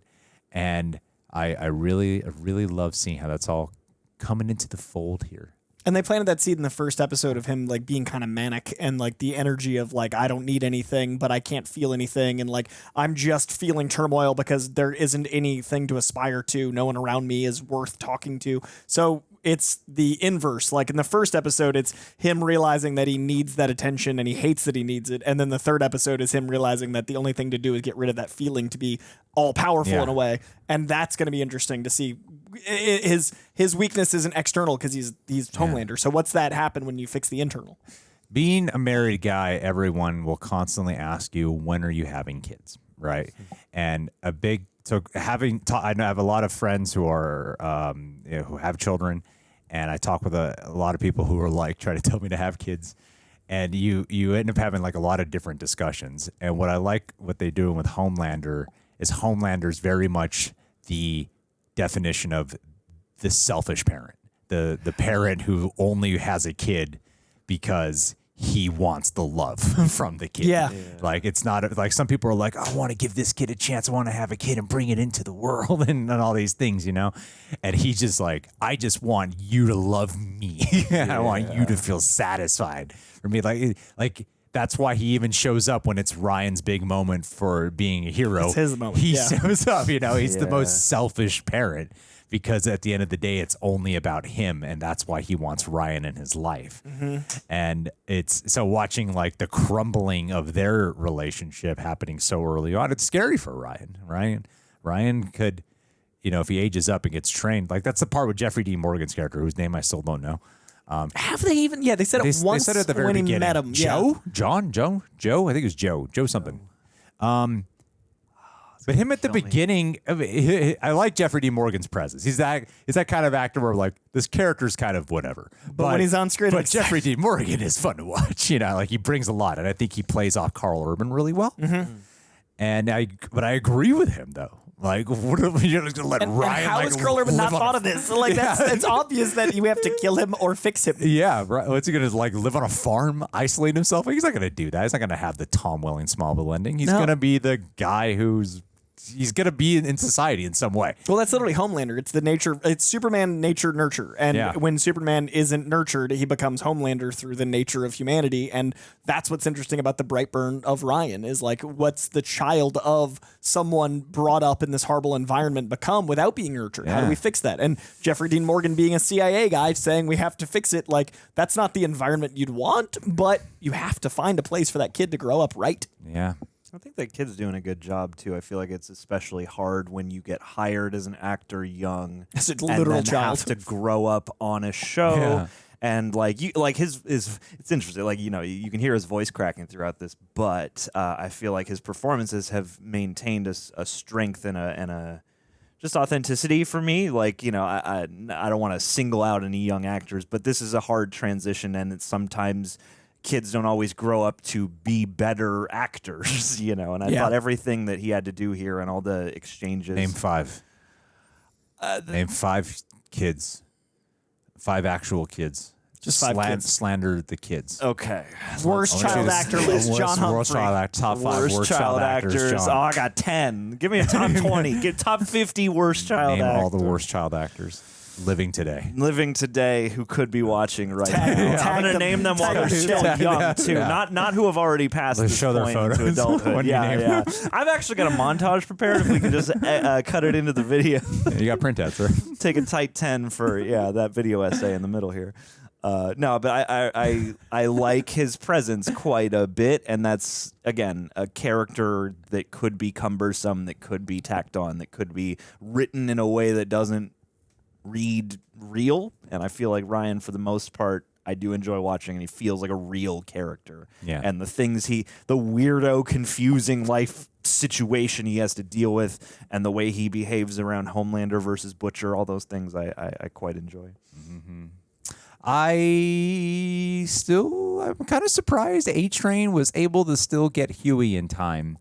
And I really love seeing how that's all coming into the fold here. And they planted that seed in the first episode of him like being kind of manic and like the energy of like, I don't need anything, but I can't feel anything. And like, I'm just feeling turmoil because there isn't anything to aspire to. No one around me is worth talking to. So it's the inverse. Like in the first episode, it's him realizing that he needs that attention and he hates that he needs it. And then the third episode is him realizing that the only thing to do is get rid of that feeling to be all powerful in a way. And that's going to be interesting to see. His weakness isn't external because he's Homelander. So what's that happen when you fix the internal? Being a married guy, everyone will constantly ask you, when are you having kids? Right. And I have a lot of friends who are, who have children, and I talk with a lot of people who are like, try to tell me to have kids. And you end up having like a lot of different discussions. And what I like what they're doing with Homelander is Homelander's very much the definition of the selfish parent, the parent who only has a kid because he wants the love from the kid. Yeah. Like it's not like some people are like, I want to give this kid a chance. I want to have a kid and bring it into the world and all these things, And he's just like, I just want you to love me. I want you to feel satisfied for me. Like that's why he even shows up when it's Ryan's big moment for being a hero. It's his moment. He yeah. shows up, he's the Yeah. most selfish parent because at the end of the day, it's only about him. And that's why he wants Ryan in his life. And it's so watching like the crumbling of their relationship happening so early on. It's scary for Ryan. Ryan could, if he ages up and gets trained, like that's the part with Jeffrey Dean Morgan's character, whose name I still don't know. Have they even? Yeah, they said it once they said it at the very when he beginning. met him. Joe? John? Joe? I think it was Joe something. But him at the beginning, I like Jeffrey D. Morgan's presence. He's that kind of actor where like this character's kind of whatever. But when he's on screen, but Jeffrey D. Morgan is fun to watch. Like he brings a lot, and I think he plays off Karl Urban really well. And I agree with him though. Like, what are we just gonna let And Ryan? how has Karl Urban not thought of this? Like, it's obvious that you have to kill him or fix him. Yeah, right. What's he gonna like live on a farm, isolate himself? Like, he's not gonna do that. He's not gonna have the Tom Welling Smallville ending. He's gonna be the guy he's gonna be in society in some way. Well, that's literally Homelander. It's the nature. It's Superman nature nurture, and when Superman isn't nurtured, he becomes Homelander through the nature of humanity, and that's what's interesting about the Brightburn of Ryan is like, what's the child of someone brought up in this horrible environment become without being nurtured? How do we fix that? And Jeffrey Dean Morgan being a CIA guy saying we have to fix it, like that's not the environment you'd want, but you have to find a place for that kid to grow up right. Yeah. I think that kid's doing a good job too. I feel like it's especially hard when you get hired as an actor young, as a literal and then child, have to grow up on a show. Yeah. And like his it's interesting. Like you can hear his voice cracking throughout this, but I feel like his performances have maintained a strength and a just authenticity for me. Like I don't want to single out any young actors, but this is a hard transition, and it's sometimes. Kids don't always grow up to be better actors, and I thought everything that he had to do here and all the exchanges. Name 5. Name 5 kids. 5 actual kids. Just 5 kids. Slander the kids. Okay. Worst child actor list, John Humphrey. Worst child actor, top 5 worst child actors. Oh, I got 10. Give me a top 20. Get top 50 worst child Name actors. all the worst child actors. Living today, who could be watching right now. I'm going to name them while they're still young, too. Yeah. Not who have already passed Let's this show their point photos. into adulthood. When you name Yeah. them. I've actually got a montage prepared if we can just cut it into the video. You got printouts, sir. Take a tight 10 for, that video essay in the middle here. No, but I like his presence quite a bit, and that's, again, a character that could be cumbersome, that could be tacked on, that could be written in a way that doesn't read real, and I feel like Ryan, for the most part, I do enjoy watching, and he feels like a real character. Yeah. And the things the weirdo, confusing life situation he has to deal with, and the way he behaves around Homelander versus Butcher, all those things I quite enjoy. Mm-hmm. I'm kind of surprised A-Train was able to still get Hughie in time.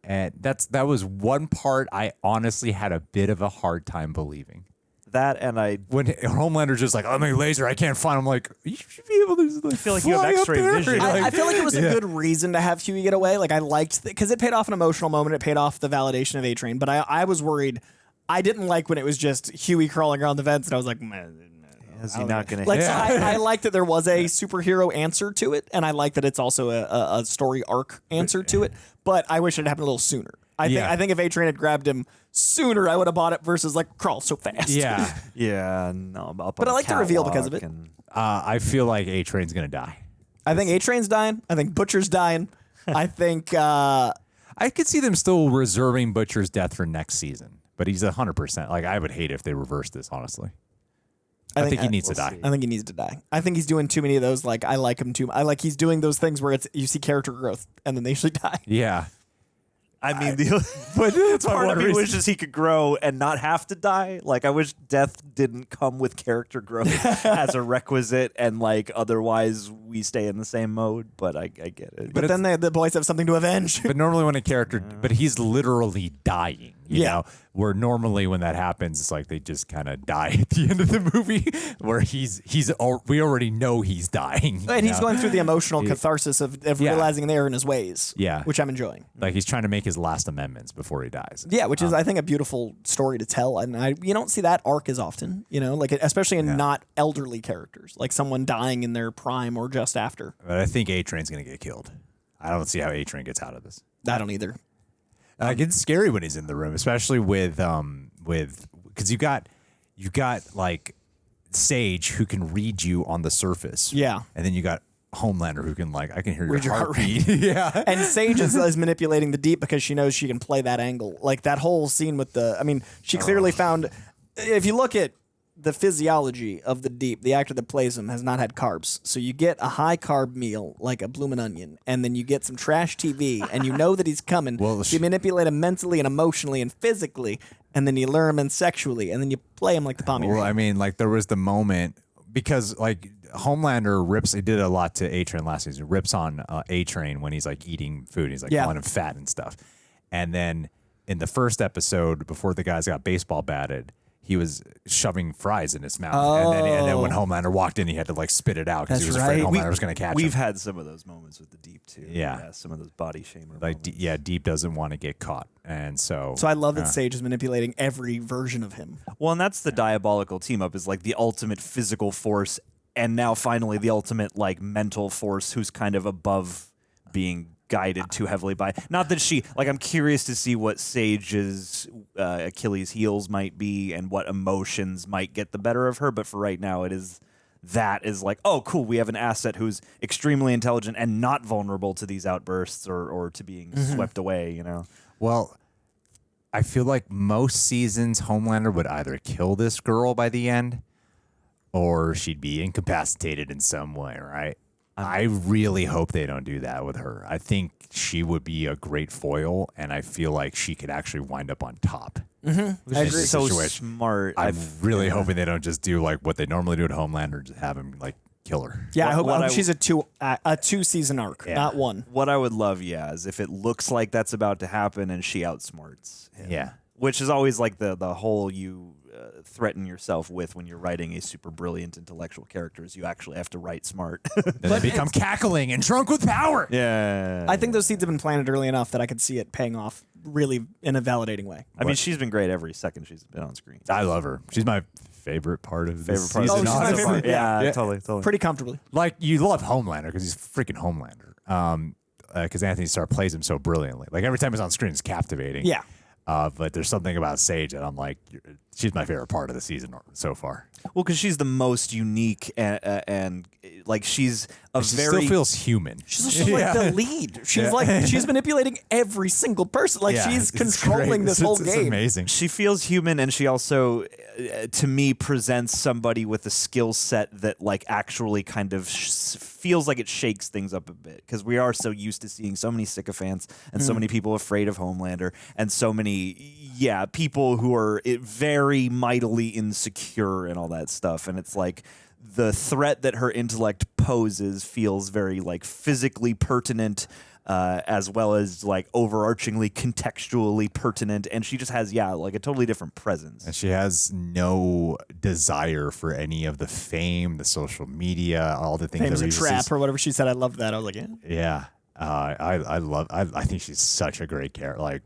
And that was one part I honestly had a bit of a hard time believing. That and when Homelander's just like, I'm a laser, I can't find him. Like, you should be able to. Like, I feel like you have X-ray vision. I feel like it was a good reason to have Hughie get away. Like I liked because it paid off an emotional moment. It paid off the validation of A-Train. But I was worried. I didn't like when it was just Hughie crawling around the vents, and I was like, is he not going to? Like so I like that there was a superhero answer to it, and I like that it's also a story arc answer to it. But I wish it happened a little sooner. I think if A-Train had grabbed him sooner, I would have bought it versus like crawl so fast. Yeah. Yeah. No, but I like the reveal because of it. I feel like A-Train's going to die. I think A-Train's dying. I think Butcher's dying. I think... I could see them still reserving Butcher's death for next season, but he's 100%. Like, I would hate if they reversed this, honestly. I think he needs to die. I think he needs to die. I think he's doing too many of those. Like, I like him too. He's doing those things where you see character growth and then they usually die. Yeah. I mean, but part of me wishes he could grow and not have to die. Like, I wish death didn't come with character growth as a requisite, and like otherwise we stay in the same mode. But I get it. But then the boys have something to avenge. But normally when a character, but he's literally dying. You know, where normally when that happens, it's like they just kind of die at the end of the movie, where we already know he's dying. And he's going through the emotional catharsis of realizing an error in his ways. Yeah, which I'm enjoying. Like he's trying to make his last amendments before he dies. Yeah, which is I think a beautiful story to tell, and you don't see that arc as often. Like especially in not elderly characters, like someone dying in their prime or just after. But I think A-Train's going to get killed. I don't see how A-Train gets out of this. I don't either. It's scary when he's in the room, especially with because you got like Sage who can read you on the surface. Yeah. And then you got Homelander who can I can hear Read your your heartbeat. heart rate. Yeah. And Sage is manipulating the deep because she knows she can play that angle. Like that whole scene with she clearly found, if you look at the physiology of the deep, the actor that plays him has not had carbs. So you get a high carb meal like a bloomin' onion, and then you get some trash TV, and you know that he's coming. Well, you manipulate him mentally and emotionally and physically, and then you lure him in sexually, and then you play him like the palm of your Well, hand. I mean, there was the moment because Homelander rips. He did a lot to A-Train last season. Rips on A-Train when he's eating food. He's calling him fat and stuff. And then in the first episode, before the guys got baseball batted, he was shoving fries in his mouth. And then when Homelander walked in, he had to spit it out because he was afraid Homelander was going to catch him. We've had some of those moments with the Deep too. Yeah. Some of those body shamer moments. Deep doesn't want to get caught, and so I love that Sage is manipulating every version of him. Well, and that's the diabolical team up is the ultimate physical force, and now finally the ultimate mental force who's kind of above being guided too heavily by. Not that she I'm curious to see what Sage's Achilles heels might be and what emotions might get the better of her. But for right now, oh cool, we have an asset who's extremely intelligent and not vulnerable to these outbursts or to being swept away. Well, I feel like most seasons Homelander would either kill this girl by the end, or she'd be incapacitated in some way, right? I really hope they don't do that with her. I think she would be a great foil, and I feel like she could actually wind up on top. Mm-hmm. I agree. So smart. I'm really hoping they don't just do what they normally do at Homelander, just have him kill her. Yeah, I hope she's a two season arc, not one. What I would love, is if it looks like that's about to happen and she outsmarts him. Yeah. Which is always the whole you threaten yourself with when you're writing a super brilliant intellectual character is you actually have to write smart. Then they become cackling and drunk with power. Yeah. I think those seeds have been planted early enough that I could see it paying off really in a validating way. I mean, she's been great every second she's been on screen. I love her. She's my favorite part of this Favorite part season. of Oh, she's my favorite. Yeah, totally. Pretty comfortably. You love Homelander because he's freaking Homelander. Because Antony Starr plays him so brilliantly. Every time he's on screen, it's captivating. Yeah. But there's something about Sage that I'm she's my favorite part of the season so far. Well, because she's the most unique and she's she still feels human. She's also the lead. She's she's manipulating every single person. She's controlling this whole game. It's amazing. She feels human, and she also, to me, presents somebody with a skill set that actually kind of feels like it shakes things up a bit. Because we are so used to seeing so many sycophants and so many people afraid of Homelander and so many people who are very mightily insecure and all that stuff. And it's the threat that her intellect poses feels very physically pertinent, as well as overarchingly contextually pertinent, and she just has a totally different presence. And she has no desire for any of the fame, the social media, all the things. Fame's that a trap or whatever she said. I love that. I was yeah. I think she's such a great character.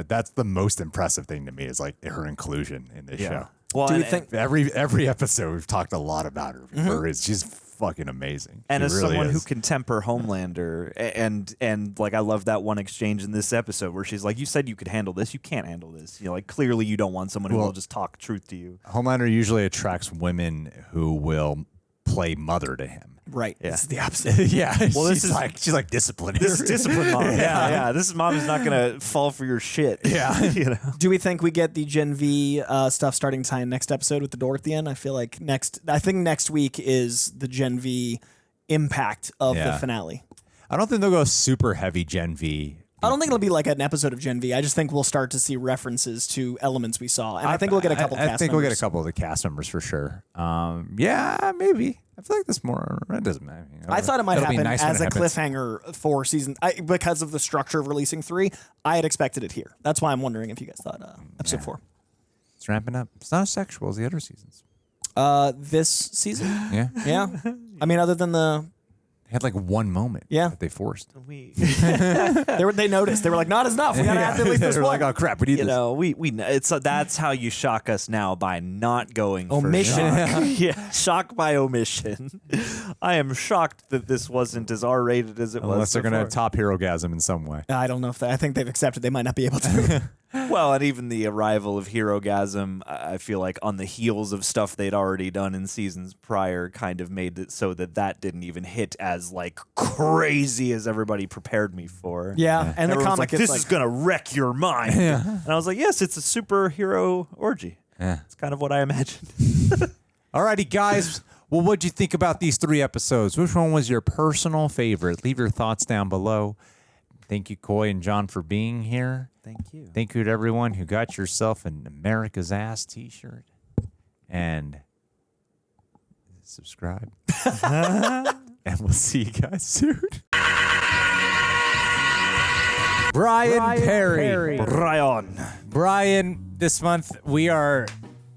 That's the most impressive thing to me is her inclusion in this show. Well, do you think every episode we've talked a lot about her? She's fucking amazing. And she as really someone who is. can temper Homelander, and I love that one exchange in this episode where she's you said you could handle this, you can't handle this. Clearly you don't want someone who will just talk truth to you. Homelander usually attracts women who will play mother to him. Right. Yeah. This is the opposite. Yeah. Well, she's disciplined. This is disciplined mom. Yeah. This mom is not gonna fall for your shit. Yeah. Do we think we get the Gen V stuff starting to tie in next episode with the door at the end? I feel like next week is the Gen V impact of the finale. I don't think they'll go super heavy Gen V. I don't think it'll be an episode of Gen V. I just think we'll start to see references to elements we saw, and I think we'll get a couple. I think we'll get a couple of the cast members for sure. Maybe. I feel like this more. It doesn't matter. I thought it might happen nice as a happens. cliffhanger for season because of the structure of releasing 3. I had expected it here. That's why I'm wondering if you guys thought episode 4. It's ramping up. It's not as sexual as the other seasons. This season, Yeah. yeah. I mean, other than the They had like one moment. Yeah. That they forced. They noticed. They were like, not enough. We gotta have at least this They're one. like, oh crap, we need this. That's how you shock us now, by not going Omission. for shock. Yeah, shock by omission. I am shocked that this wasn't as R-rated as it was. Unless they're going to before. top Hero-gasm in some way. I don't know if I think they've accepted they might not be able to. Well, and even the arrival of Hero-gasm, I feel like on the heels of stuff they'd already done in seasons prior, kind of made it so that didn't even hit as like crazy as everybody prepared me for. Yeah, and the Everyone's comic, like, it's this like- is gonna wreck your mind. Yeah. And I was like, yes, it's a superhero orgy. Yeah. It's kind of what I imagined. Alrighty, guys. Well, what'd you think about these 3 episodes? Which one was your personal favorite? Leave your thoughts down below. Thank you, Coy and John, for being here. Thank you. Thank you to everyone who got yourself an America's Ass t-shirt. And subscribe. And we'll see you guys soon. Brian Perry. Brian, this month we are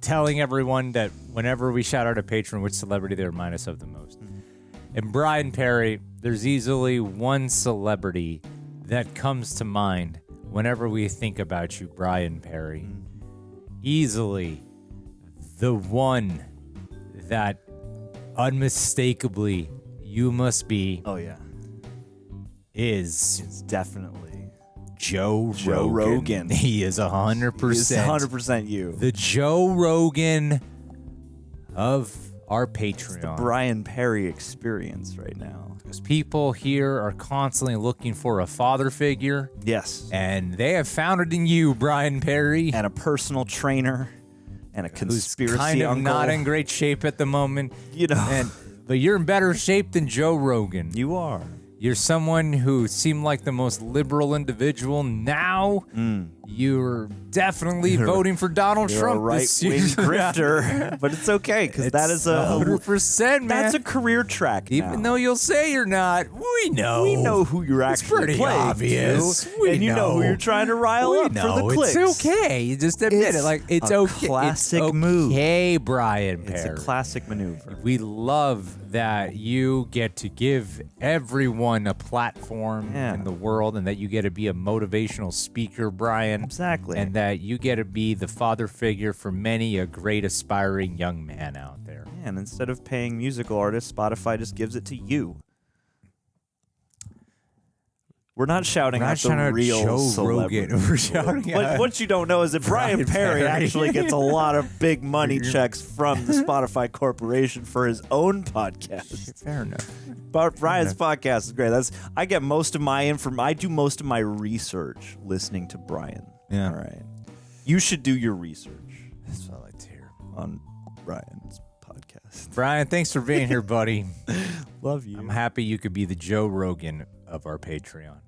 telling everyone that whenever we shout out a patron, which celebrity they remind us of the most. And Brian Perry, there's easily one celebrity that comes to mind whenever we think about you, Brian Perry. Easily the one that unmistakably you must be. Oh, yeah. Is It's definitely Joe Rogan. Rogan. He is 100%. He's 100% you. The Joe Rogan of our Patreon. The Brian Perry experience right now. Because people here are constantly looking for a father figure. Yes. And they have found it in you, Brian Perry. And a personal trainer and a conspiracy who's kind of uncle. not in great shape at the moment. You know. But you're in better shape than Joe Rogan. You are. You're someone who seemed like the most liberal individual. Now you're definitely voting for Donald You're Trump. a right-wing grifter, but it's okay because that is 100%, man. That's a career track. Even though you'll say you're not, we know who you're it's actually pretty playing obvious. to, We and you know who you're trying to rile up for the clicks. It's okay. You just admit it. Like it's a okay. classic it's move. Okay, Brian Perry. It's a classic maneuver. We love that you get to give everyone a platform in the world, and that you get to be a motivational speaker, Brian. Exactly. And that you get to be the father figure for many a great aspiring young man out there. Yeah, and instead of paying musical artists, Spotify just gives it to you. We're not shouting out the real Joe celebrity. Rogan. We're shouting But out what you don't know is that Brian Perry actually gets a lot of big money checks from the Spotify Corporation for his own podcast. Fair enough. But Brian's podcast is great. I get most of my I do most of my research listening to Brian. Yeah. All right. You should do your research. That's what I like to hear. On Brian's podcast. Brian, thanks for being here, buddy. Love you. I'm happy you could be the Joe Rogan of our Patreon.